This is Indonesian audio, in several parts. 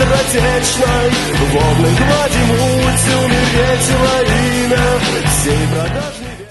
скоротечной, волны глади муть, умереть лавина, сей продажный век.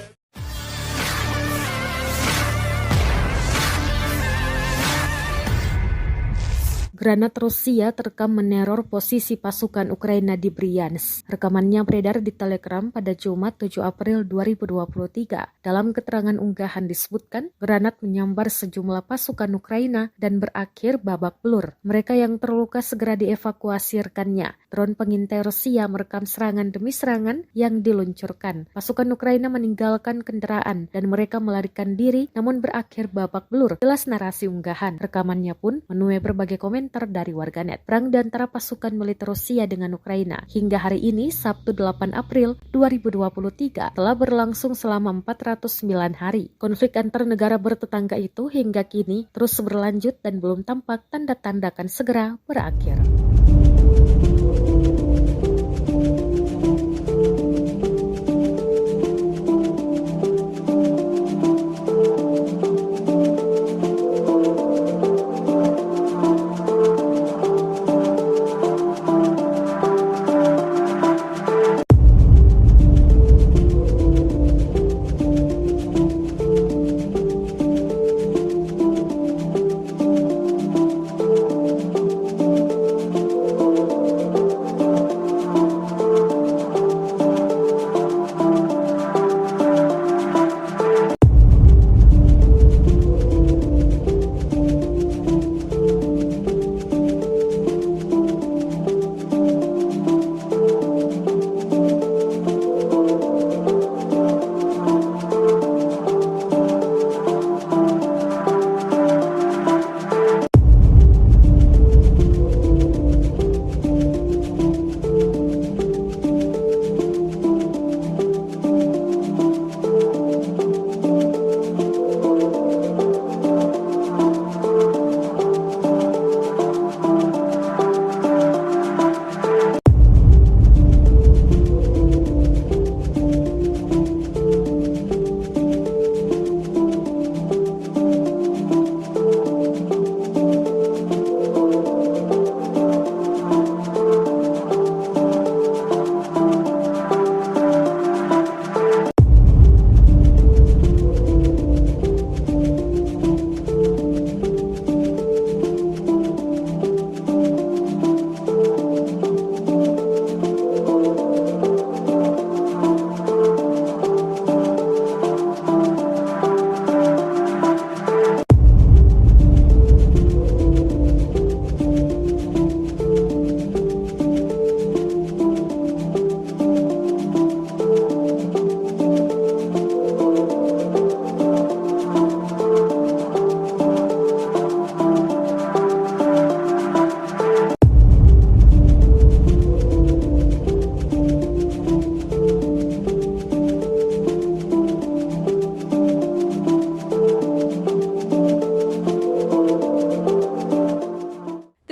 Granat Rusia terekam meneror posisi pasukan Ukraina di Bryansk. Rekamannya beredar di Telegram pada Jumat 7 April 2023. Dalam keterangan unggahan disebutkan, granat menyambar sejumlah pasukan Ukraina dan berakhir babak belur. Mereka yang terluka segera dievakuasi rekannya. Drone pengintai Rusia merekam serangan demi serangan yang diluncurkan. Pasukan Ukraina meninggalkan kendaraan dan mereka melarikan diri namun berakhir babak belur. Jelas narasi unggahan. Rekamannya pun menuai berbagai komentar dari warganet. Perang di antara pasukan militer Rusia dengan Ukraina hingga hari ini Sabtu 8 April 2023 telah berlangsung selama 409 hari. Konflik antar negara bertetangga itu hingga kini terus berlanjut dan belum tampak tanda-tanda akan segera berakhir.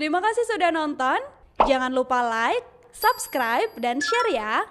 Terima kasih sudah nonton. Jangan lupa like, subscribe, dan share ya.